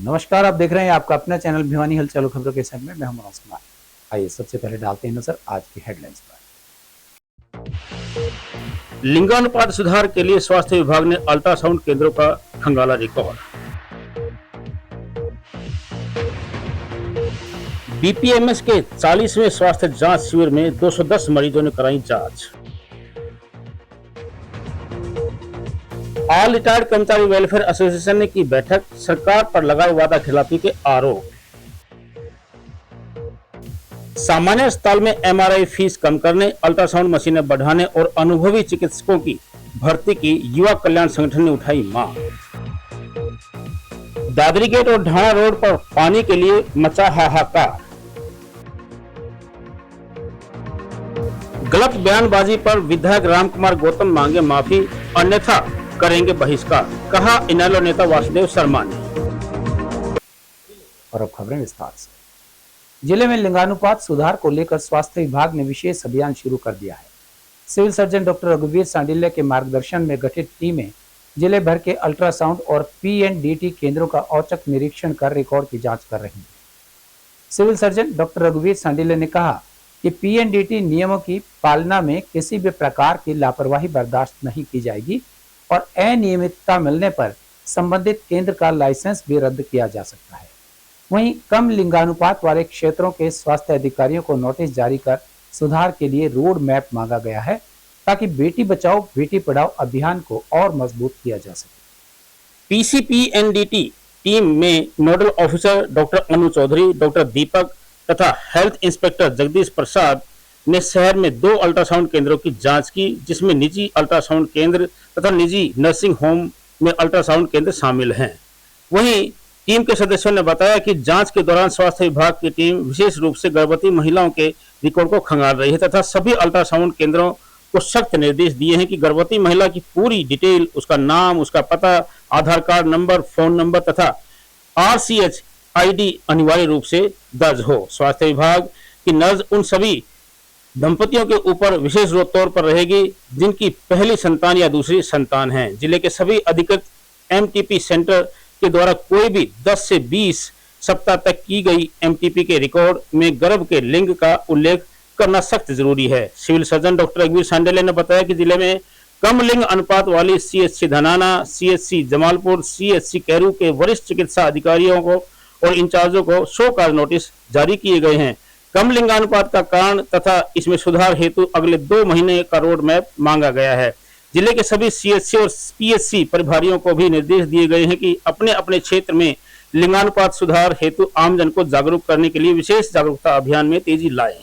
नमस्कार, आप देख रहे हैं आपका अपना चैनल भिवानी हलचल खबरों के साथ में मैं हूं मनोज कुमार। आइए सबसे पहले डालते हैं नजर आज की हेडलाइंस पर। लिंगानुपात सुधार के लिए स्वास्थ्य विभाग ने अल्ट्रासाउंड केंद्रों का खंगाला रिकॉर्ड। बीपीएमएस के 40वें स्वास्थ्य जांच शिविर में 210 मरीजों ने कराई जांच। ऑल रिटायर्ड कर्मचारी वेलफेयर एसोसिएशन ने की बैठक, सरकार पर लगाए वादा खिलाफी के आरोप। सामान्य अस्पताल में एमआरआई फीस कम करने, अल्ट्रासाउंड मशीनें बढ़ाने और अनुभवी चिकित्सकों की भर्ती की युवा कल्याण संगठन ने उठाई मांग। दादरी गेट और ढाणा रोड पर पानी के लिए मचा हाहाकार। गलत बयानबाजी पर विधायक रामकुमार गौतम मांगे माफी, अन्यथा करेंगे बहिष्कार, कहा इनेलो नेता वासुदेव शर्मा ने। और अब खबरें विस्तार से। जिले में लिंगानुपात सुधार को लेकर स्वास्थ्य विभाग ने विशेष अभियान शुरू कर दिया है। सिविल सर्जन डॉक्टर रघुवीर सांडिल्य के मार्गदर्शन में गठित टीमें जिले भर के अल्ट्रासाउंड और पीएनडीटी केंद्रों का औचक निरीक्षण कर रिकॉर्ड की जांच कर रही है। सिविल सर्जन डॉक्टर रघुवीर सांडिल्य ने कहा कि पीएनडीटी नियमों की पालना में किसी भी प्रकार की लापरवाही बर्दाश्त नहीं की जाएगी और अनियमितता मिलने पर संबंधित केंद्र का लाइसेंस भी रद्द किया जा सकता है। वहीं कम लिंगानुपात वाले क्षेत्रों के स्वास्थ्य अधिकारियों को नोटिस जारी कर सुधार के लिए रोड मैप मांगा गया है ताकि बेटी बचाओ बेटी पढ़ाओ अभियान को और मजबूत किया जा सके। पीसीपीएनडीटी टीम में नोडल ऑफिसर डॉक्टर अनु चौधरी, डॉक्टर दीपक तथा हेल्थ इंस्पेक्टर जगदीश प्रसाद ने शहर में 2 अल्ट्रासाउंड केंद्रों की जांच की, जिसमें निजी अल्ट्रासाउंड केंद्र तथा निजी नर्सिंग होम में अल्ट्रासाउंड केंद्र शामिल हैं। वहीं टीम के सदस्यों ने बताया कि जांच के दौरान स्वास्थ्य विभाग की टीम विशेष रूप से गर्भवती महिलाओं के रिकॉर्ड को खंगाल रही है तथा सभी अल्ट्रासाउंड केंद्रों को सख्त निर्देश दिए हैं कि गर्भवती महिला की पूरी डिटेल, उसका नाम, उसका पता, आधार कार्ड नंबर, फोन नंबर तथा आरसीएच आईडी अनिवार्य रूप से दर्ज हो। स्वास्थ्य विभाग की नजर उन सभी दंपतियों के ऊपर विशेष तौर पर रहेगी जिनकी पहली संतान या दूसरी संतान है। जिले के सभी अधिकृत एमटीपी सेंटर के द्वारा कोई भी 10 से 20 सप्ताह तक की गई एमटीपी के रिकॉर्ड में गर्भ के लिंग का उल्लेख करना सख्त जरूरी है। सिविल सर्जन डॉक्टर रघुवीर सांडिल्य ने बताया कि जिले में कम लिंग अनुपात वाली CHC Dhanana, CHC Jamalpur, CHC Carew के वरिष्ठ चिकित्सा अधिकारियों को और इंचार्जों को शो कॉज नोटिस जारी किए गए हैं। कम लिंगानुपात का कारण तथा इसमें सुधार हेतु अगले 2 महीने का रोड मैप मांगा गया है। जिले के सभी सीएचसी और पीएचसी प्रभारियों को भी निर्देश दिए गए हैं कि अपने अपने क्षेत्र में लिंगानुपात सुधार हेतु आमजन को जागरूक करने के लिए विशेष जागरूकता अभियान में तेजी लाएं।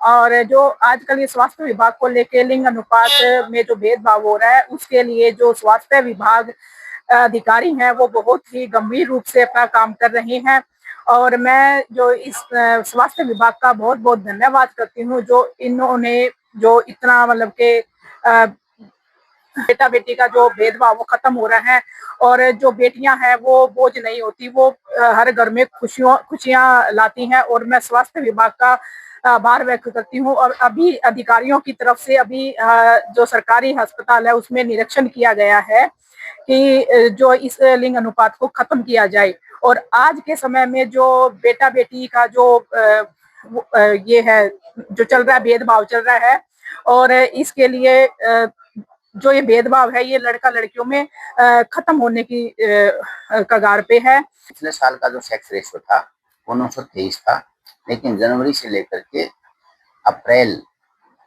और जो आजकल ये स्वास्थ्य विभाग को लेके लिंग अनुपात में जो भेदभाव हो रहा है, उसके लिए जो स्वास्थ्य विभाग अधिकारी हैं वो बहुत ही गंभीर रूप से अपना काम कर रहे हैं। और मैं जो इस स्वास्थ्य विभाग का बहुत बहुत धन्यवाद करती हूँ जो इन्होंने जो इतना मतलब के बेटा बेटी का जो भेदभाव वो खत्म हो रहा है और जो बेटियां हैं वो बोझ नहीं होती, वो हर घर में खुशियां लाती हैं। और मैं स्वास्थ्य विभाग का आभार व्यक्त करती हूँ। और अभी अधिकारियों की तरफ से अभी जो सरकारी अस्पताल है उसमें निरीक्षण किया गया है कि जो इस लिंग अनुपात को खत्म किया जाए। और आज के समय में जो बेटा बेटी का जो ये है जो चल रहा है, भेदभाव चल रहा है, और इसके लिए जो ये भेदभाव है ये लड़का लड़कियों में खत्म होने की कगार पे है। पिछले साल का जो सेक्स रेशो था वो 923 था, लेकिन जनवरी से लेकर के अप्रैल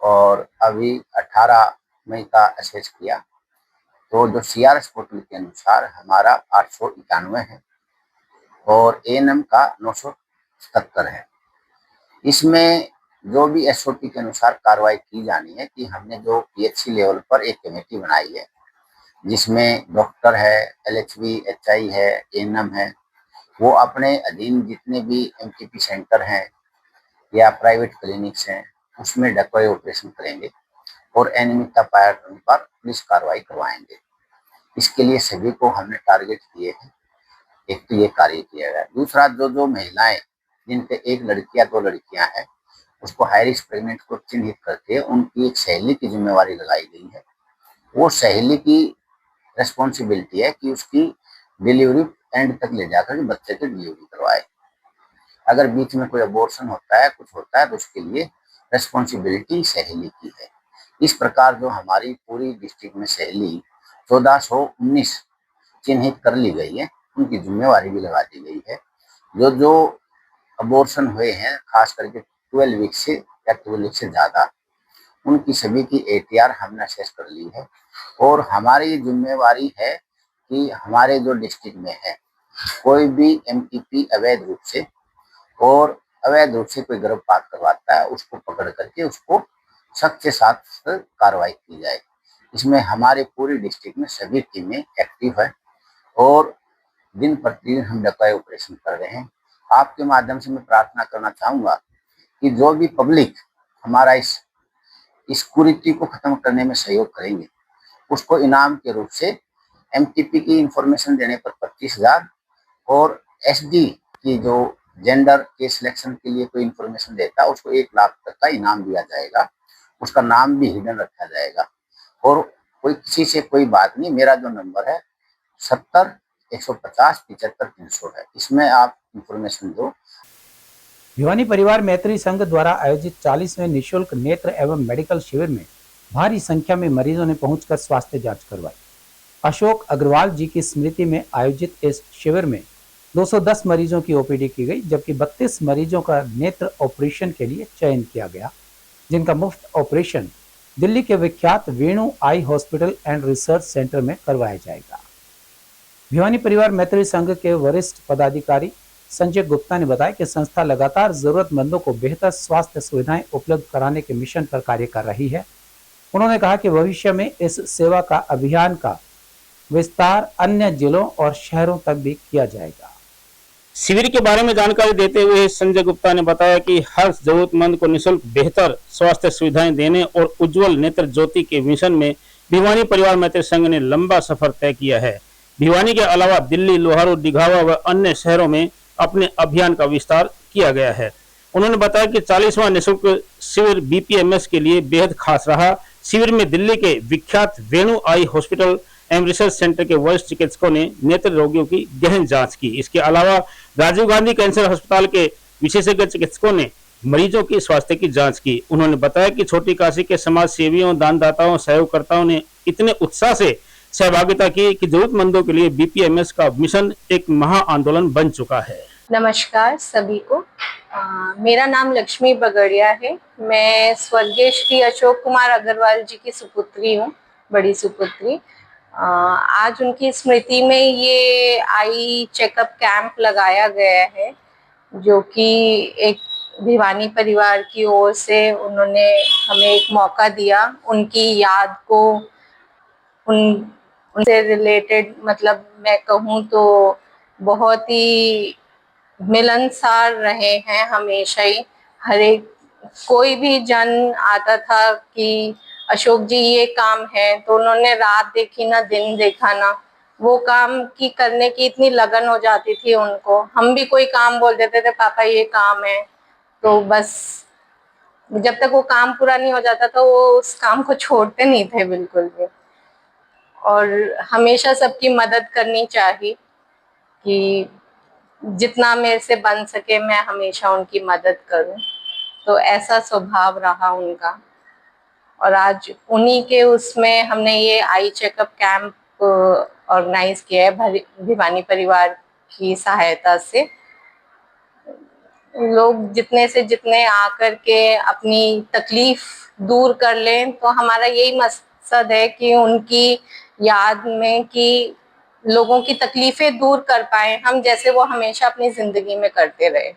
और अभी 18 मई का असेस किया तो जो सीआरएस पोर्टल के अनुसार हमारा 891 है और एएनएम का 977 है। इसमें जो भी एसओपी के अनुसार कार्रवाई की जानी है कि हमने जो पीएचसी लेवल पर एक कमेटी बनाई है जिसमें डॉक्टर है, एलएचबी, एचआई है, एएनएम है, वो अपने अधीन जितने भी एमटीपी सेंटर हैं या प्राइवेट क्लिनिक्स हैं उसमें डकॉय ऑपरेशन करेंगे और अनियमितता पाया जाने पर पुलिस कार्रवाई करवाएंगे। इसके लिए सभी को हमने टारगेट किए हैं। एक तो ये कार्य किया गया। दूसरा, जो महिलाएं जिनके एक लड़की या 2 लड़कियां हैं उसको हाई रिस्क प्रेगनेंट को चिन्हित करके उनकी एक सहेली की जिम्मेवारी लगाई गई है। वो सहेली की रिस्पॉन्सिबिलिटी है कि उसकी डिलीवरी एंड तक ले जाकर के बच्चे की डिलीवरी करवाए। अगर बीच में कोई अबॉर्शन होता है, कुछ होता है, तो उसके लिए रिस्पॉन्सिबिलिटी सहेली की है। इस प्रकार जो हमारी पूरी डिस्ट्रिक्ट में सहेली 1419 चिन्हित कर ली गई है, उनकी जिम्मेवारी भी लगा दी गई है। जो अबॉर्शन हुए हैं, खास करके 12 वीक से या 12 वीक से ज़्यादा, उनकी सभी की ATR हमने असेस कर ली है। और हमारी जिम्मेवारी है कि हमारे जो डिस्ट्रिक्ट में है, कोई भी MTP अवैध रूप से कोई गर्भपात करवाता है, उसको पकड़ करके उसको सख्त से सख्त कार्रवाई की जाए। इसमें हमारे पूरी डिस्ट्रिक्ट में सभी टीमें एक्टिव है और दिन प्रतिदिन हम डकैती ऑपरेशन कर रहे हैं। आपके माध्यम से मैं प्रार्थना करना चाहूँगा कि जो भी पब्लिक हमारा इस कुरीति को खत्म करने में सहयोग करेंगे, उसको इनाम के रूप से MTP की इंफॉर्मेशन देने पर 25,000 और SD की जो जेंडर के सिलेक्शन के लिए कोई इंफॉर्मेशन देता है, उसको 1 लाख तक का इनाम दिया जाएगा। उसका नाम भी हिडन रखा जाएगा। और कोई किसी से कोई बात नहीं, मेरा जो नंबर है 70 150 75 300 है, इसमें आप इंफॉर्मेशन दो। भिवानी परिवार मैत्री संघ द्वारा आयोजित 40वें निःशुल्क नेत्र एवं मेडिकल शिविर में भारी संख्या में मरीजों ने पहुंचकर स्वास्थ्य जांच करवाई। अशोक अग्रवाल जी की स्मृति में आयोजित इस शिविर में 210 मरीजों की OPD की गई, जबकि 32 मरीजों का नेत्र ऑपरेशन के लिए चयन किया गया, जिनका मुफ्त ऑपरेशन दिल्ली के विख्यात Venu eye hospital and research centre में करवाया जाएगा। भिवानी परिवार मैत्री संघ के वरिष्ठ पदाधिकारी संजय गुप्ता ने बताया कि संस्था लगातार जरूरतमंदों को बेहतर स्वास्थ्य सुविधाएं उपलब्ध कराने के मिशन पर कार्य कर रही है। उन्होंने कहा कि भविष्य में इस सेवा का अभियान का विस्तार अन्य जिलों और शहरों तक भी किया जाएगा। शिविर के बारे में जानकारी देते हुए संजय गुप्ता ने बताया कि हर जरूरतमंद को निःशुल्क बेहतर स्वास्थ्य सुविधाएं देने और उज्जवल नेत्र ज्योति के मिशन में भिवानी परिवार मैत्री संघ ने लंबा सफर तय किया है। भिवानी के अलावा दिल्ली, लोहारू, दिघावा व अन्य शहरों में अपने अभियान का विस्तार किया गया है। उन्होंने बताया कि 40वां निःशुल्क शिविर BPMS के लिए बेहद खास रहा। शिविर में दिल्ली के विख्यात वेणु आई हॉस्पिटल एवं रिसर्च सेंटर के वरिष्ठ चिकित्सकों ने नेत्र रोगियों की गहन जांच की। इसके अलावा राजीव गांधी कैंसर अस्पताल के विशेषज्ञ चिकित्सकों ने मरीजों की स्वास्थ्य की जांच की। उन्होंने बताया कि छोटी काशी के समाज सेवियों, दानदाताओं, सहयोगकर्ताओं ने इतने उत्साह से सहभागिता की कि जरूरतमंदों के लिए BPMS का मिशन एक महा आंदोलन बन चुका है। नमस्कार सभी को। मेरा नाम लक्ष्मी बगड़िया है। मैं स्वर्गीय श्री अशोक कुमार अग्रवाल जी की सुपुत्री हूँ, बड़ी सुपुत्री। आज उनकी स्मृति में ये आई चेकअप कैंप लगाया गया है, जो कि एक भिवानी परिवार की ओर से उन्होंने हमें एक मौका दिया उनकी याद को, उनसे रिलेटेड, मतलब मैं कहूँ तो बहुत ही मिलनसार रहे हैं हमेशा ही। हर एक कोई भी जन आता था कि अशोक जी ये काम है, तो उन्होंने रात देखी ना दिन देखा ना, वो काम की करने की इतनी लगन हो जाती थी उनको। हम भी कोई काम बोल देते थे, पापा ये काम है, तो बस जब तक वो काम पूरा नहीं हो जाता था वो उस काम को छोड़ते नहीं थे बिल्कुल भी। और हमेशा सबकी मदद करनी चाहिए कि जितना मेरे से बन सके मैं हमेशा उनकी मदद करूं, तो ऐसा स्वभाव रहा उनका। और आज उन्हीं के उसमें हमने ये आई चेकअप कैंप ऑर्गेनाइज किया है भिवानी परिवार की सहायता से। लोग जितने से जितने आकर के अपनी तकलीफ दूर कर लें, तो हमारा यही मकसद है कि उनकी याद में कि लोगों की तकलीफें दूर कर पाए हम, जैसे वो हमेशा अपनी जिंदगी में करते रहे।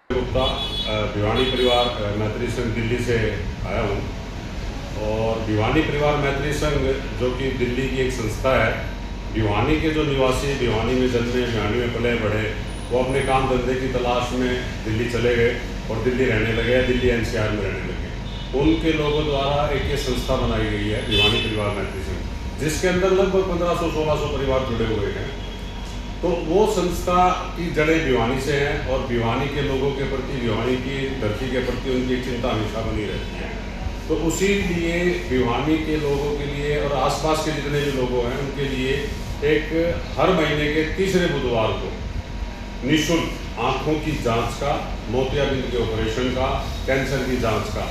गुप्ता भिवानी परिवार मैत्री संघ दिल्ली से आया हूँ। और भिवानी परिवार मैत्री संघ जो कि दिल्ली की एक संस्था है, भिवानी के जो निवासी भिवानी में जन्मे, भिवानी में पले बढ़े, वो अपने काम धंधे की तलाश में दिल्ली चले गए और दिल्ली रहने लगे, दिल्ली NCR में रहने लगे। उनके लोगों द्वारा एक ये संस्था बनाई गई है भिवानी परिवार मैत्री संघ, जिसके अंदर लगभग 1500-1600 परिवार जुड़े हुए हैं। तो वो संस्था की जड़ें भिवानी से हैं और भिवानी के लोगों के प्रति, भिवानी की धरती के प्रति उनकी चिंता हमेशा बनी रहती है। तो उसी लिए भिवानी के लोगों के लिए और आसपास के जितने भी लोग हैं उनके लिए एक हर महीने के तीसरे बुधवार को निःशुल्क आँखों की जांच का, मोतियाबिंद के ऑपरेशन का, कैंसर की जांच का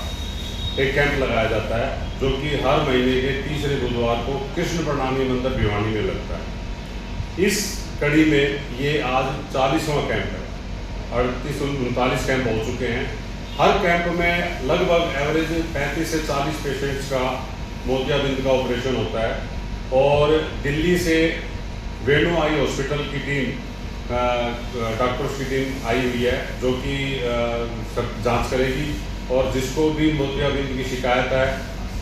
एक कैंप लगाया जाता है, जो कि हर महीने के तीसरे बुधवार को कृष्ण प्रणामी मंदिर भिवानी में लगता है। इस कड़ी में ये आज 40वां कैंप है। 38-39 कैंप हो चुके हैं। हर कैंप में लगभग एवरेज 35 से 40 पेशेंट्स का मोतियाबिंद का ऑपरेशन होता है। और दिल्ली से वेणु आई हॉस्पिटल की टीम, डॉक्टर्स की टीम आई हुई है, जो कि जांच करेगी, और जिसको भी मोतियाबिंद की शिकायत है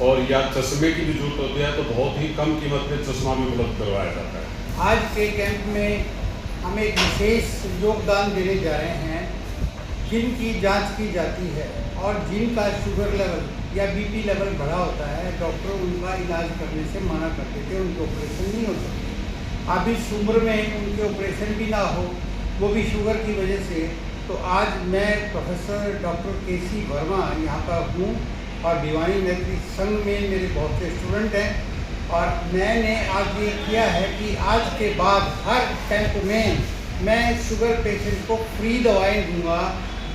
और या चश्मे की भी जरूरत होती है तो बहुत ही कम कीमत में चश्मा भी उपलब्ध करवाया जाता है। आज के कैंप में हम एक विशेष योगदान देने जा रहे हैं। जिनकी जांच की जाती है और जिनका शुगर लेवल या बीपी लेवल बढ़ा होता है, डॉक्टर उनका इलाज करने से मना करते थे, उनके ऑपरेशन नहीं हो सकते। अब इस उम्र में उनके ऑपरेशन भी ना हो, वो भी शुगर की वजह से। तो आज मैं प्रोफेसर डॉक्टर केसी वर्मा यहाँ पर हूँ और भिवानी नेत्री संघ में मेरे बहुत से स्टूडेंट हैं, और मैंने आज ये किया है कि आज के बाद हर कैंप में मैं शुगर पेशेंट को फ्री दवाएं दूंगा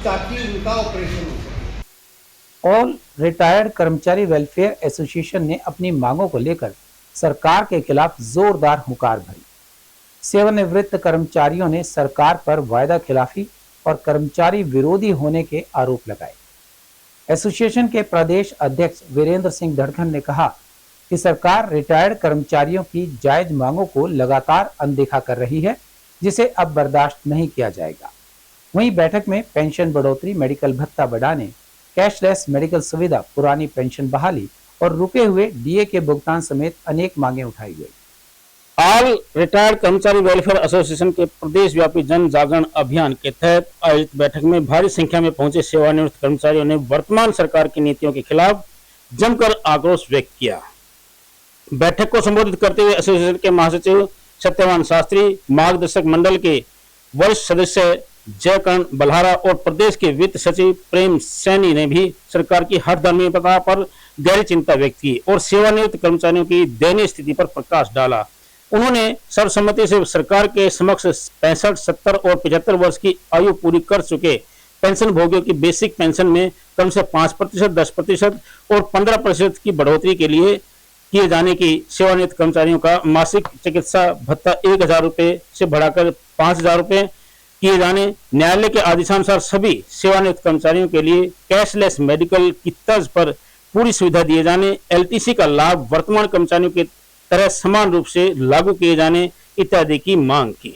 ताकि उनका ऑपरेशन हो सके। ऑल रिटायर्ड कर्मचारी वेलफेयर एसोसिएशन ने अपनी मांगों को लेकर सरकार के खिलाफ जोरदार हुंकार भरी। सेवानिवृत्त कर्मचारियों ने सरकार पर वायदा खिलाफी और कर्मचारी विरोधी होने के आरोप लगाए। एसोसिएशन के प्रदेश अध्यक्ष वीरेंद्र सिंह धड़कन ने कहा कि सरकार रिटायर्ड कर्मचारियों की जायज मांगों को लगातार अनदेखा कर रही है, जिसे अब बर्दाश्त नहीं किया जाएगा। वहीं बैठक में पेंशन बढ़ोतरी, मेडिकल भत्ता बढ़ाने, कैशलेस मेडिकल सुविधा, पुरानी पेंशन बहाली और रुके हुए डीए के भुगतान समेत अनेक मांगे उठाई गई। ऑल रिटायर्ड कर्मचारी वेलफेयर एसोसिएशन के प्रदेश व्यापी जन जागरण अभियान के तहत आयोजित बैठक में भारी संख्या में पहुंचे सेवानिवृत्त कर्मचारियों ने वर्तमान सरकार की नीतियों के खिलाफ जमकर आक्रोश व्यक्त किया। बैठक को संबोधित करते हुए एसोसिएशन के महासचिव सत्यवान शास्त्री, मार्गदर्शक मंडल के वरिष्ठ सदस्य जयकर्ण बल्हारा और प्रदेश के वित्त सचिव प्रेम सैनी ने भी सरकार की हर धार्मिकता पर गहरी चिंता व्यक्त की और सेवानिवृत्त कर्मचारियों की दयनीय स्थिति पर प्रकाश डाला। उन्होंने सर्वसम्मति से सरकार के समक्ष 65, 70 और 75 वर्ष की आयु पूरी कर चुके पेंशन भोगियों की बेसिक पेंशन में कम से 5%, 10% और 15% की बढ़ोतरी के लिए किए जाने की, सेवानिवृत्त कर्मचारियों का मासिक चिकित्सा भत्ता 1,000 रुपए से बढ़ाकर 5,000 रुपए किए जाने, न्यायालय के आदेशानुसार सभी सेवानिवृत्त कर्मचारियों के लिए कैशलेस मेडिकल की तर्ज पर पूरी सुविधा दिए जाने, एलटीसी का लाभ वर्तमान कर्मचारियों की तरह समान रूप से लागू किए जाने इत्यादि की मांग की।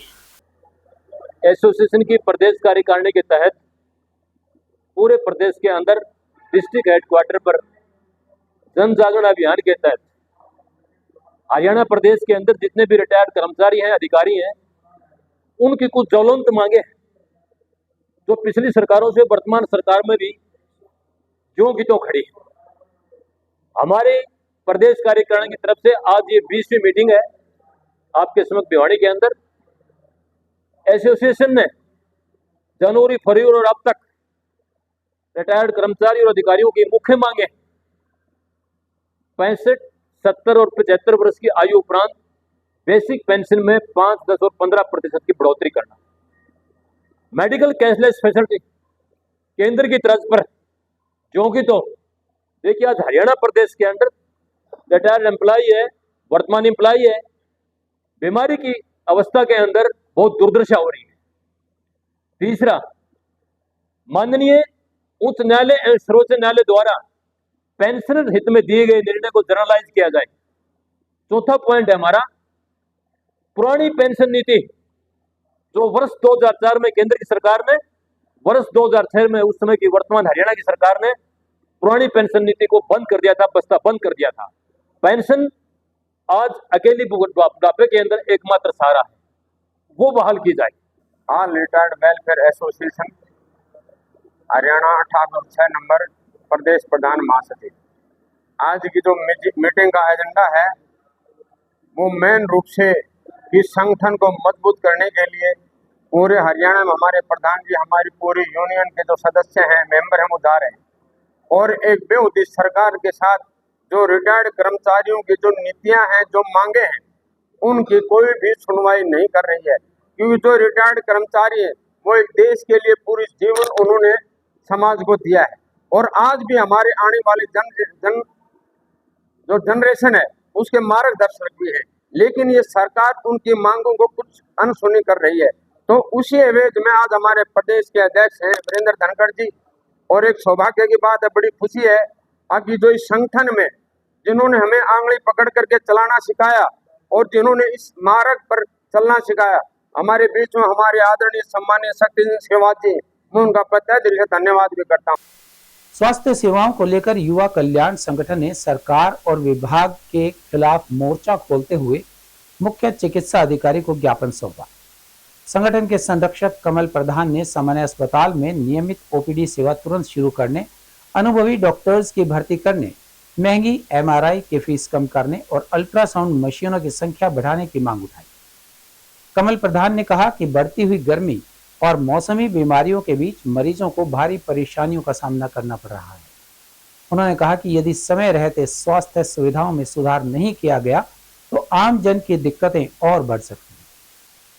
एसोसिएशन की प्रदेश कार्यकारिणी के तहत पूरे प्रदेश के अंदर डिस्ट्रिक्ट हेडक्वार्टर पर जन जागरण अभियान के तहत हरियाणा प्रदेश के अंदर जितने भी रिटायर्ड कर्मचारी हैं, अधिकारी हैं, उनकी कुछ ज्वलंत मांगे हैं जो पिछली सरकारों से वर्तमान सरकार में भी ज्यों की त्यों खड़ी है। हमारे प्रदेश कार्यकारिणी की तरफ से आज ये 20वीं मीटिंग है आपके समक्ष भिवानी के अंदर। एसोसिएशन ने जनवरी, फरवरी और अब तक रिटायर्ड कर्मचारी और अधिकारियों की मुख्य मांगे 65, 70 और 75 वर्ष की आयु उपरांत बेसिक पेंशन में 5, 10 और 15% की बढ़ोतरी करना, मेडिकल कैशलेस फैसिलिटी केंद्र की तर्ज पर जो कि तो देखिए आज हरियाणा प्रदेश के अंदर रिटायर्ड एम्प्लॉई है, वर्तमान एम्प्लॉई है, बीमारी की अवस्था के अंदर बहुत दुर्दशा हो रही है। तीसरा, माननीय उच्च न्यायालय एवं सर्वोच्च न्यायालय द्वारा पेंशनर हित में दिए गए निर्णय को जनरलाइज किया जाए। चौथा पॉइंट है हमारा, पुरानी पेंशन नीति जो वर्ष 2004 में केंद्र की सरकार ने, वर्ष 2006 में उस समय की वर्तमान हरियाणा की सरकार ने पुरानी पेंशन नीति को बंद कर दिया था, बस्ता बंद कर दिया था। पेंशन आज अकेली बुढ़ापे के अंदर एकमात्र सहारा है, वो बहाल की जाए। All retired welfare association Haryana 1806 number प्रदेश प्रधान महासचिव। आज की जो मीटिंग का एजेंडा है वो मेन रूप से इस संगठन को मजबूत करने के लिए पूरे हरियाणा में हमारे प्रधान जी, हमारी पूरी यूनियन के जो सदस्य हैं, मेंबर हैं, वो जा रहे हैं। और एक बेउद्देश्य सरकार के साथ जो रिटायर्ड कर्मचारियों की जो नीतियां हैं, जो मांगे हैं, उनकी कोई भी सुनवाई नहीं कर रही है। क्योंकि जो रिटायर्ड कर्मचारी है वो एक देश के लिए पूरी जीवन उन्होंने समाज को दिया है और आज भी हमारे आने वाले जो जनरेशन है उसके मार्गदर्शक भी है, लेकिन ये सरकार उनकी मांगों को कुछ अनसुनी कर रही है। तो उसी एवज में आज हमारे प्रदेश के अध्यक्ष हैं वीरेंद्र धनखड़ जी, और एक सौभाग्य की बात है, बड़ी खुशी है कि जो इस संगठन में जिन्होंने हमें आंगली पकड़ करके चलाना सिखाया और जिन्होंने इस मार्ग पर चलना सिखाया, हमारे बीच में हमारे आदरणीय सम्मानीय शक्ति सिंह शेखावत जी, मैं उनका तहे दिल से धन्यवाद भी करता हूँ। स्वास्थ्य सेवाओं को लेकर युवा कल्याण संगठन ने सरकार और विभाग के खिलाफ मोर्चा खोलते हुए मुख्य चिकित्सा अधिकारी को ज्ञापन सौंपा। संगठन के संरक्षक कमल प्रधान ने सामान्य अस्पताल में नियमित ओपीडी सेवा तुरंत शुरू करने, अनुभवी डॉक्टर्स की भर्ती करने, महंगी एमआरआई की फीस कम करने और अल्ट्रासाउंड मशीनों की संख्या बढ़ाने की मांग उठाई। कमल प्रधान ने कहा कि बढ़ती हुई गर्मी और मौसमी बीमारियों के बीच मरीजों को भारी परेशानियों का सामना करना पड़ रहा है। उन्होंने कहा कि यदि समय रहते स्वास्थ्य सुविधाओं में सुधार नहीं किया गया तो आम जन की दिक्कतें और बढ़ सकती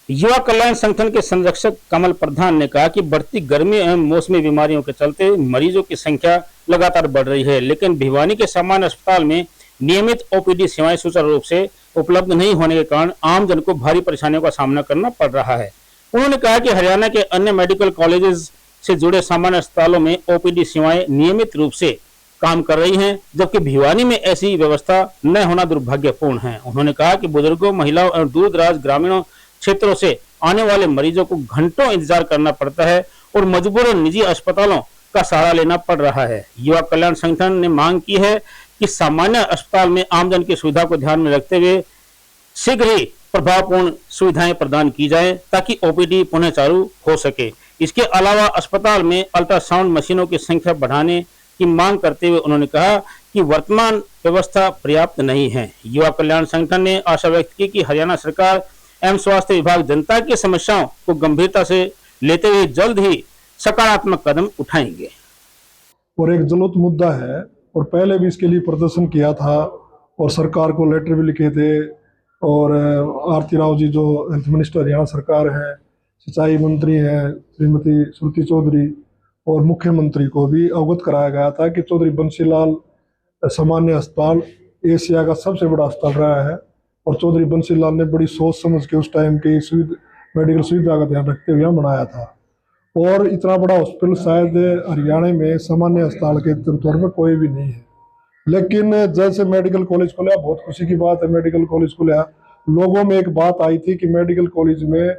हैं। युवा कल्याण संगठन के संरक्षक कमल प्रधान ने कहा कि बढ़ती गर्मी एवं मौसमी बीमारियों के चलते मरीजों की संख्या लगातार बढ़ रही है, लेकिन भिवानी के सामान्य अस्पताल में नियमित ओपीडी सेवाएं सुचारू रूप से उपलब्ध नहीं होने के कारण आम जन को भारी परेशानियों का सामना करना पड़ रहा है। उन्होंने कहा कि हरियाणा के अन्य मेडिकल कॉलेजेस से जुड़े सामान्य अस्पतालों में ओपीडी सेवाएं नियमित रूप से काम कर रही हैं, जबकि भिवानी में ऐसी व्यवस्था न होना दुर्भाग्यपूर्ण है। उन्होंने कहा कि बुजुर्गों, महिलाओं और दूर दराज ग्रामीणों क्षेत्रों से आने वाले मरीजों को घंटों इंतजार करना पड़ता है और मजबूरन निजी अस्पतालों का सहारा लेना पड़ रहा है। युवा कल्याण संगठन ने मांग की है कि सामान्य अस्पताल में आमजन की सुविधा को ध्यान में रखते हुए शीघ्र ही प्रभावपूर्ण सुविधाएं प्रदान की जाएं ताकि ओपीडी पुनः चालू हो सके। इसके अलावा अस्पताल में अल्ट्रासाउंड मशीनों की संख्या बढ़ाने की मांग करते हुए उन्होंने कहा कि वर्तमान व्यवस्था पर्याप्त नहीं है। युवा कल्याण संगठन ने आशा व्यक्त की कि हरियाणा सरकार एवं स्वास्थ्य विभाग जनता की समस्याओं को गंभीरता से लेते हुए जल्द ही सकारात्मक कदम उठाएंगे। और एक ज्वलंत मुद्दा है और पहले भी इसके लिए प्रदर्शन किया था और सरकार को लेटर भी लिखे थे और आरती राव जी जो हेल्थ मिनिस्टर हरियाणा सरकार है, सिंचाई मंत्री हैं श्रीमती श्रुति चौधरी और मुख्यमंत्री को भी अवगत कराया गया था कि चौधरी बंसीलाल सामान्य अस्पताल एशिया का सबसे बड़ा अस्पताल रहा है और चौधरी बंसीलाल ने बड़ी सोच समझ के उस टाइम की मेडिकल सुविधा का ध्यान रखते हुए बनाया था और इतना बड़ा हॉस्पिटल शायद हरियाणा में सामान्य अस्पताल के तौर में कोई भी नहीं है। लेकिन जैसे मेडिकल कॉलेज खुला, बहुत खुशी की बात है, मेडिकल कॉलेज खुला, लोगों में एक बात आई थी कि मेडिकल कॉलेज में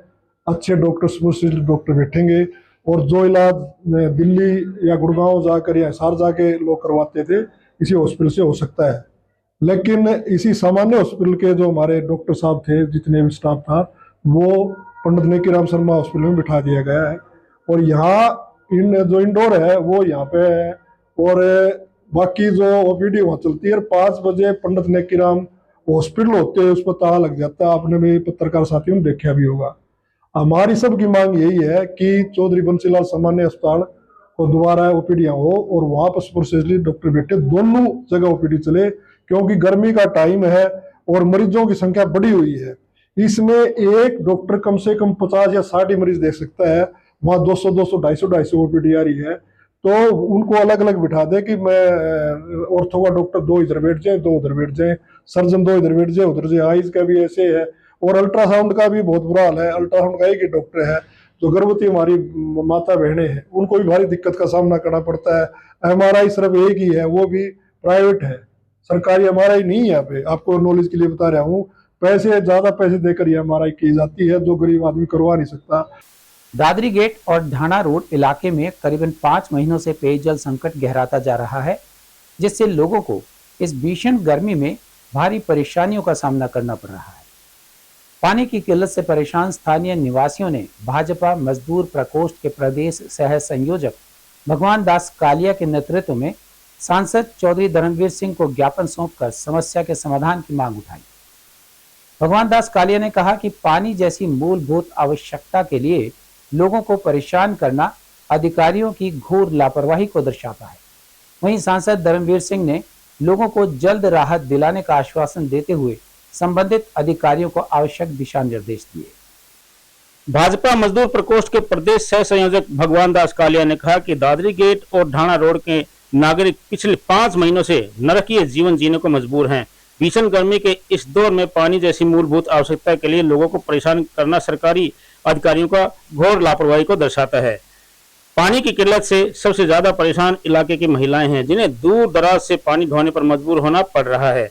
अच्छे डॉक्टर बैठेंगे और जो इलाज दिल्ली या गुड़गांव जाकर या हिसार जाके लोग करवाते थे इसी हॉस्पिटल से हो सकता है। लेकिन इसी सामान्य हॉस्पिटल के जो हमारे डॉक्टर साहब थे, जितने भी स्टाफ था, वो पंडित नेकीराम शर्मा हॉस्पिटल में बिठा दिया गया है और यहाँ जो इंडोर है वो यहाँ पे है और बाकी जो ओपीडी वहाँ चलती है। 5 बजे पंडित नेकीराम हॉस्पिटल होते हैं उस पर ताला लग जाता है, आपने भी पत्रकार साथियों ने देखा भी होगा। हमारी सबकी मांग यही है कि चौधरी बंसीलाल सामान्य अस्पताल को दोबारा ओपीडियाँ हो और वहाँ पर स्पेशलिस्ट डॉक्टर बैठे, दोनों जगह ओपीडी चले, क्योंकि गर्मी का टाइम है और मरीजों की संख्या बढ़ी हुई है। इसमें एक डॉक्टर कम से कम 50 या 60 मरीज देख सकता है, वहाँ 200, 250 ओपीडी आ रही है, तो उनको अलग अलग बिठा दे कि मैं ऑर्थो का डॉक्टर 2 इधर बैठ जाए, 2 उधर बैठ जाए, सर्जन 2 इधर बैठ जाए, उधर से आइज का भी ऐसे है और अल्ट्रासाउंड का भी बहुत बुरा हाल है। अल्ट्रासाउंड का एक ही डॉक्टर है, जो गर्भवती हमारी माता बहनें हैं उनको भी भारी दिक्कत का सामना करना पड़ता है। एमआरआई सिर्फ एक ही है, वो भी प्राइवेट है, सरकारी एमआरआई नहीं है। यहाँ पे आपको नॉलेज के लिए बता रहा हूँ, ज्यादा पैसे देकर ये एमआरआई की जाती है जो गरीब आदमी करवा नहीं सकता। दादरी गेट और ढाणा रोड इलाके में करीबन 5 महीनों से पेयजल संकट गहराता जा रहा है, जिससे लोगों को इस भीषण गर्मी में भारी परेशानियों का सामना करना पड़ रहा है। पानी की किल्लत से परेशान स्थानीय निवासियों ने भाजपा मजदूर प्रकोष्ठ के प्रदेश सह संयोजक भगवान दास कालिया के नेतृत्व में सांसद चौधरी धर्मवीर सिंह को ज्ञापन सौंपकर समस्या के समाधान की मांग उठाई। भगवान दास कालिया ने कहा कि पानी जैसी मूलभूत आवश्यकता के लिए लोगों को परेशान करना अधिकारियों की घोर लापरवाही को दर्शाता है। वहीं सांसद धर्मवीर सिंह ने लोगों को जल्द राहत दिलाने का आश्वासन देते हुए संबंधित अधिकारियों को आवश्यक दिशा निर्देश दिए। भाजपा मजदूर प्रकोष्ठ के प्रदेश सह संयोजक भगवान दास कालिया ने कहा कि दादरी गेट और ढाणा रोड के नागरिक पिछले 5 महीनों से नरकीय जीवन जीने को मजबूर हैं। भीषण गर्मी के इस दौर में पानी जैसी मूलभूत आवश्यकता के लिए लोगों को परेशान करना सरकारी अधिकारियों का घोर लापरवाही को दर्शाता है। पानी की किल्लत से सबसे ज्यादा परेशान इलाके की महिलाएं हैं, जिन्हें दूर दराज से पानी ढोने पर मजबूर होना पड़ रहा है।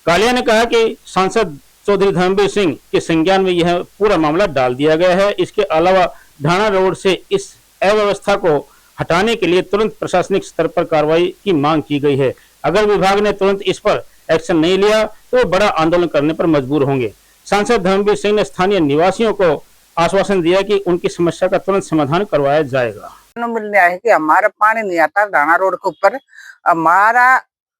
कालिया ने कहा कि सांसद चौधरी धर्मवीर सिंह के संज्ञान में यह पूरा मामला डाल दिया गया है। इसके अलावा ढाणा रोड से इस अव्यवस्था को हटाने के लिए तुरंत प्रशासनिक स्तर पर कार्रवाई की मांग की गई है। अगर विभाग ने तुरंत इस पर एक्शन नहीं लिया तो बड़ा आंदोलन करने पर मजबूर होंगे। सांसद धर्मवीर सिंह ने स्थानीय निवासियों को आश्वासन दिया कि उनकी समस्या का तुरंत समाधान करवाया जाएगा। मिलने आए कि हमारा पानी नहीं आता ढाणा रोड के ऊपर, हमारा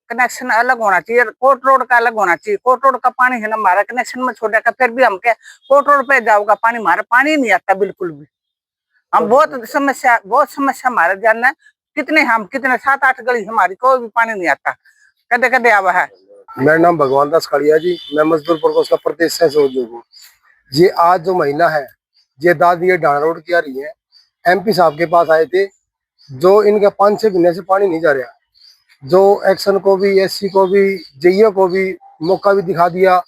कनेक्शन अलग होना चाहिए, कोर्ट रोड का अलग होना चाहिए। कोर्ट रोड का पानी है ना हमारा कनेक्शन में छोड़ेगा, फिर भी हम क्या कोर्ट रोड पे जाओगा पानी, हमारा पानी नहीं आता बिल्कुल भी। हम बहुत समस्या हमारे जानना है, कितने 7-8 गली हमारी कोई भी पानी नहीं आता, कदे कदे आवा है। मेरा नाम भगवान दास कालिया जी, मैं मजदूर प्रकोष्ठ का प्रदेश सह संयोजक हूँ जी। आज जो महिला है ये दादी ढाणा रोड की आ रही है, MP साहब के पास आए थे, जो इनके 5-6 महीने से पानी नहीं जा रहा, जो एक्शन को भी, SC को भी, JE को भी मौका भी दिखा दिया,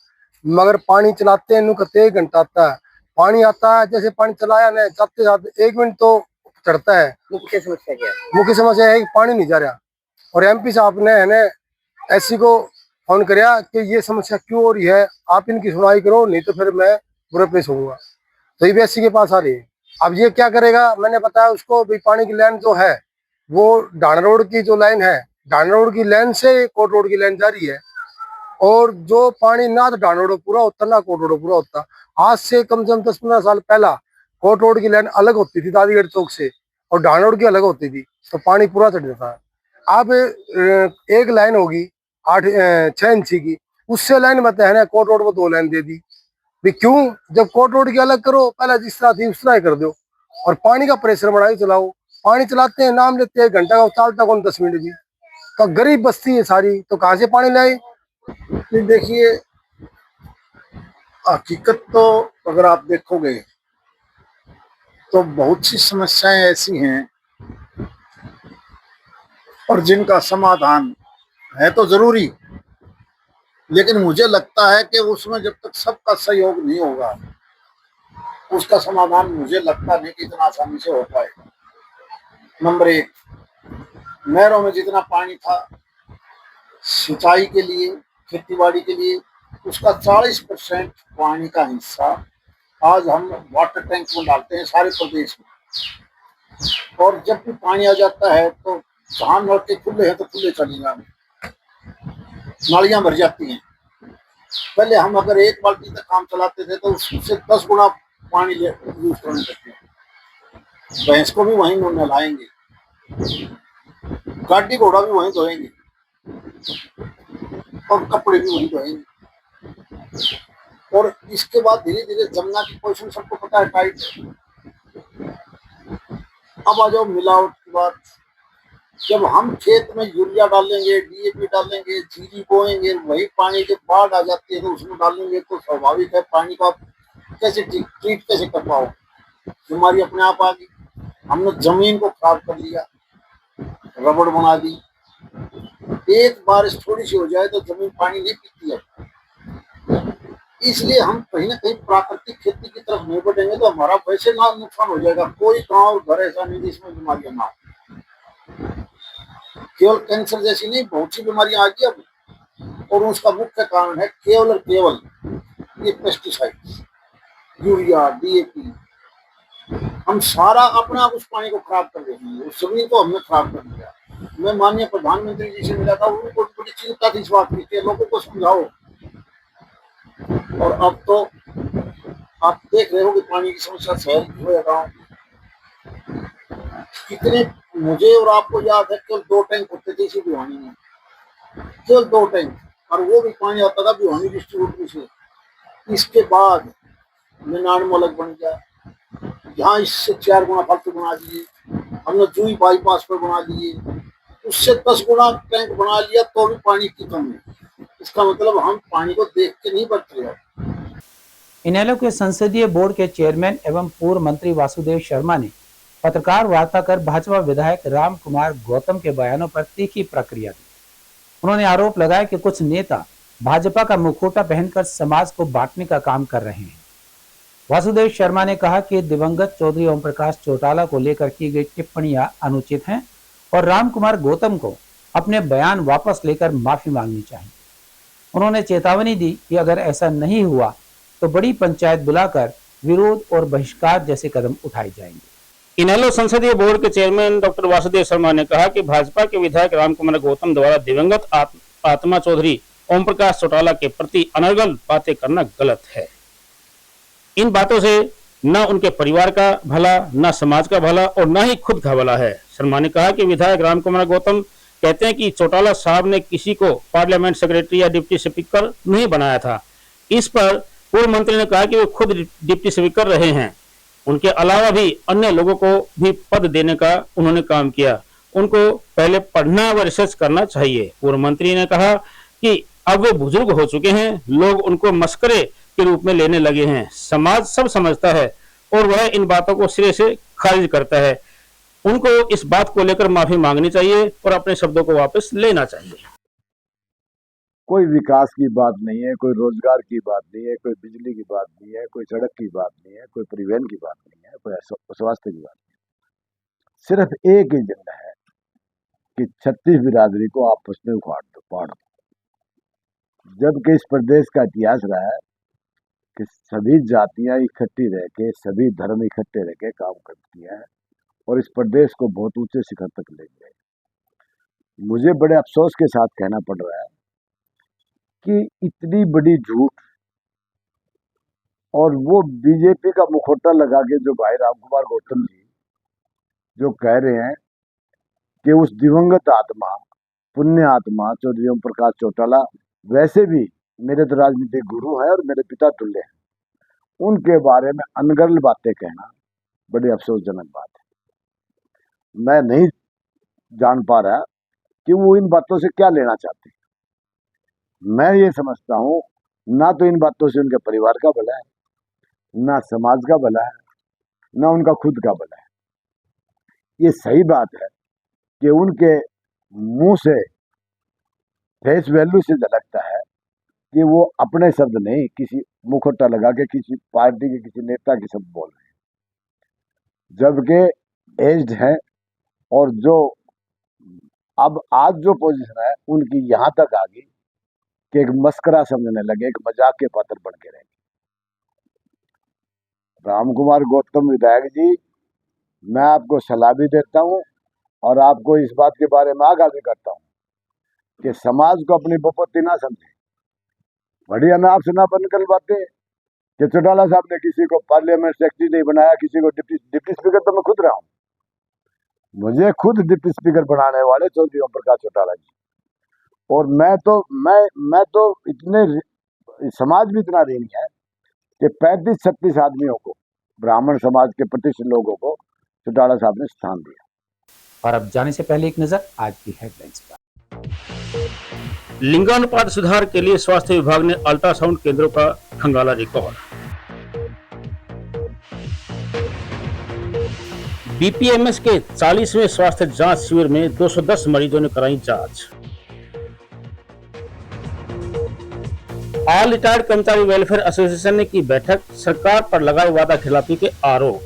मगर पानी चलाते हैं कहते 1 घंटा आता है। पानी आता है जैसे पानी चलाया ना जाते जाते 1 मिनट तो चढ़ता है। मुख्य समस्या क्या है? मुख्य समस्या है कि पानी नहीं जा रहा, और MP साहब ने है ना SC को फोन कराया कि ये समस्या क्यों हो रही है, आप इनकी सुनवाई करो, नहीं तो फिर मैं बुरा पेश होऊंगा। तो ये भी SC के पास आ रही है। अब ये क्या करेगा, मैंने बताया उसको भी पानी की लाइन जो है वो ढाणा रोड की जो लाइन है, ढाणा रोड की लाइन से कोर्ट रोड की लाइन जा रही है, और जो पानी ना तो ढाणा रोड पूरा होता ना कोर्ट रोड पूरा होता। आज से कम 10-15 साल पहला कोर्ट रोड की लाइन अलग होती थी दादीगढ़ चौक से, और ढाणा रोड की अलग होती थी, तो पानी पूरा चढ़ जाता है। अब एक लाइन होगी 6 इंची की, उससे लाइन मत है ना कोर्ट रोड को 2 लाइन दे दी भी क्यों? जब कोर्ट रोड की अलग करो, पहले जिस तरह थी उस तरह ही कर दो, और पानी का प्रेशर बढ़ा के चलाओ। पानी चलाते हैं, नाम लेते हैं, 1 घंटा का चलता कौन 10 मिनट भी। तो गरीब बस्ती है सारी, तो कहाँ से पानी लाए? देखिए हकीकत तो अगर आप देखोगे तो बहुत सी समस्याएं ऐसी हैं और जिनका समाधान है तो जरूरी, लेकिन मुझे लगता है कि उसमें जब तक सबका सहयोग नहीं होगा उसका समाधान मुझे लगता नहीं कि इतना आसानी से हो पाएगा। नंबर 1, नहरों में जितना पानी था सिंचाई के लिए, खेतीबाड़ी के लिए, उसका 40% पानी का हिस्सा आज हम वाटर टैंक में डालते हैं सारे प्रदेश में, और जब भी पानी आ जाता है तो जहाँ नल के खुले हैं तो खुले चले जाएंगे, नालियां भर जाती हैं। पहले हम अगर 1 बाल्टी तक काम चलाते थे तो उससे 10 गुना पानी यूज करने लगते हैं। भैंस को भी वहीं नहलाएंगे, गाड़ी घोड़ा भी वहीं धोएंगे, और कपड़े भी वहीं धोएंगे, और इसके बाद धीरे धीरे जमुना की पोजीशन सबको पता है टाइट है। अब आ जाओ मिलावट की बात। जब हम खेत में यूरिया डालेंगे, DAP डालेंगे, जीरी बोएंगे, वही पानी जब बाढ़ आ जाती है तो उसमें डालेंगे, तो स्वाभाविक है पानी को आप कैसे ट्रीट कैसे कर पाओ, बीमारी अपने आप आ गई। हमने जमीन को खराब कर लिया, रबड़ बना दी। एक बारिश थोड़ी सी हो जाए तो जमीन पानी नहीं पीती है, इसलिए हम कहीं ना कहीं प्राकृतिक खेती की तरफ नहीं बढ़ेंगे तो हमारा वैसे ना नुकसान हो जाएगा। कोई गांव घर ऐसा नहीं जिसमें बीमारियां ना हो। केवल कैंसर जैसी नहीं, बहुत सी बीमारियां आ गई अब, और उसका मुख्य कारण है केवल और केवल ये पेस्टिसाइड्स, यूरिया, DAP। हम सारा अपने आप उस पानी को खराब कर देते हैं, उस जमीन को हमने खराब कर दिया। मैं माननीय प्रधानमंत्री जी से मिला था, उनको बड़ी चिंता थी इस बात की कि लोगों को समझाओ, और अब तो आप देख रहे हो कि पानी की समस्या शहर की हो या गाँव। कितने मुझे और आपको याद है केवल 2 टैंक होते थे इसी भिवानी में, केवल 2 टैंक, और वो भी पानी आता था भिवानी डिस्ट्रीब्यूटरी से। इसके बाद 99 अलग बन गया, यहाँ इससे 4 गुना फालतू बना दिए, हमने जूही बाईपास पर बना दिए, उससे 10 गुना टैंक बना लिया तो भी पानी की कमी है। इसका मतलब हम पानी को देख के नहीं बच रहे। इनेलो के संसदीय बोर्ड के चेयरमैन एवं पूर्व मंत्री वासुदेव शर्मा ने पत्रकार वार्ता कर भाजपा विधायक राम कुमार गौतम के बयानों पर तीखी प्रतिक्रिया दी। उन्होंने आरोप लगाया कि कुछ नेता भाजपा का मुखौटा पहनकर समाज को बांटने का काम कर रहे हैं। वासुदेव शर्मा ने कहा कि दिवंगत चौधरी ओम प्रकाश चौटाला को लेकर की गई टिप्पणियां अनुचित हैं और राम कुमार गौतम को अपने बयान वापस लेकर माफी मांगनी चाहिए। उन्होंने चेतावनी दी कि अगर ऐसा नहीं हुआ तो बड़ी पंचायत बुलाकर विरोध और बहिष्कार जैसे कदम उठाए जाएंगे। इनेलो संसदीय बोर्ड के चेयरमैन डॉक्टर वासुदेव शर्मा ने कहा कि भाजपा के विधायक राम कुमार गौतम द्वारा दिवंगत आत्मा चौधरी ओम प्रकाश चौटाला के प्रति अनर्गल बातें करना गलत है। इन बातों से न उनके परिवार का भला, न समाज का भला और न ही खुद का भला है। शर्मा ने कहा कि विधायक राम कुमार गौतम कहते हैं कि चौटाला साहब ने किसी को पार्लियामेंट सेक्रेटरी या डिप्टी स्पीकर नहीं बनाया था। इस पर पूर्व मंत्री ने कहा कि वे खुद डिप्टी स्पीकर रहे हैं। उनके अलावा भी अन्य लोगों को भी पद देने का उन्होंने काम किया। उनको पहले पढ़ना व रिसर्च करना चाहिए। पूर्व मंत्री ने कहा कि अब वे बुजुर्ग हो चुके हैं, लोग उनको मस्करे के रूप में लेने लगे हैं। समाज सब समझता है और वह इन बातों को सिरे से खारिज करता है। उनको इस बात को लेकर माफी मांगनी चाहिए और अपने शब्दों को वापस लेना चाहिए। कोई विकास की बात नहीं है, कोई रोजगार की बात नहीं है, कोई बिजली की बात नहीं है, कोई सड़क की बात नहीं है, कोई परिवहन की बात नहीं है, कोई स्वास्थ्य की बात नहीं है। सिर्फ एक एजेंडा है कि छत्तीस बिरादरी को आपस में उखाड़ दो, पाड़ दो। जबकि इस प्रदेश का इतिहास रहा है कि सभी जातियां इकट्ठी रह के, सभी धर्म इकट्ठे रह के काम करती हैं और इस प्रदेश को बहुत ऊंचे शिखर तक ले गए। मुझे बड़े अफसोस के साथ कहना पड़ रहा है कि इतनी बड़ी झूठ और वो बीजेपी का मुखौटा लगा के जो भाई राम कुमार गौतम जी जो कह रहे हैं कि उस दिवंगत आत्मा, पुण्य आत्मा चौधरी ओम प्रकाश चौटाला वैसे भी मेरे तो राजनीतिक गुरु है और मेरे पिता तुल्य हैं, उनके बारे में अनगढ़ बातें कहना बड़ी अफसोसजनक बात है। मैं नहीं जान पा रहा कि वो इन बातों से क्या लेना चाहते हैं। मैं ये समझता हूँ ना तो इन बातों से उनके परिवार का भला है, ना समाज का भला है, ना उनका खुद का भला है। ये सही बात है कि उनके मुंह से फेस वैल्यू से झलकता है कि वो अपने शब्द नहीं, किसी मुखौटा लगा के किसी पार्टी के किसी नेता के शब्द बोल रहे हैं, जबकि एज्ड है और जो अब आज जो पोजीशन है उनकी यहाँ तक आ गई कि एक मस्करा समझने लगे, एक मजाक के पात्र बन के रहेंगे। राम कुमार गौतम विधायक जी, मैं आपको सलाह भी देता हूँ और आपको इस बात के बारे में आगाह भी करता हूँ कि समाज को अपनी बपौती ना समझे। बढ़िया मैं आपसे ना बनकर बातें कि चौटाला साहब ने किसी को पार्लियामेंट सेक्रेटरी नहीं बनाया, किसी को डिप्टी स्पीकर तो मैं खुद रहा हूँ। मुझे खुद डिप्टी स्पीकर बनाने वाले चौधरी ओम प्रकाश चौटाला जी, और मैं तो इतने समाज भी इतना ऋणी है कि 35-36 आदमियों को, ब्राह्मण समाज के प्रतिष्ठित लोगों को चौटाला साहब ने स्थान दिया। और अब जाने से पहले एक नजर आज की हेडलाइंस पर। लिंगानुपात सुधार के लिए स्वास्थ्य विभाग ने अल्ट्रासाउंड केंद्रों का खंगाला रिकॉर्ड। बीपीएमएस के 40वें स्वास्थ्य जांच शिविर में 210 मरीजों ने कराई जांच। ऑल रिटायर्ड कर्मचारी वेलफेयर एसोसिएशन ने की बैठक, सरकार पर लगाए वादा खिलाफी के आरोप।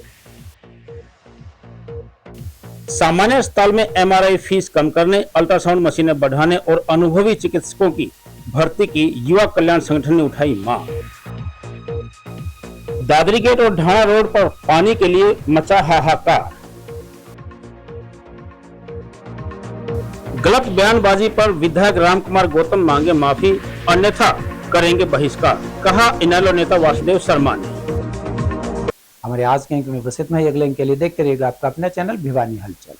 सामान्य अस्पताल में एमआरआई फीस कम करने, अल्ट्रासाउंड मशीनें बढ़ाने और अनुभवी चिकित्सकों की भर्ती की युवा कल्याण संगठन ने उठाई मांग। दादरी गेट और ढाणा रोड पर पानी के लिए मचा हाहाकार। गलत बयानबाजी पर विधायक राम कुमार गौतम मांगे माफी, अन्यथा करेंगे बहिष्कार, कहा इनेलो नेता वासुदेव शर्मा ने। हमारे आज के अंक में बस इतना ही। अगले अंक के लिए देखते रहिएगा आपका अपना चैनल भिवानी हलचल।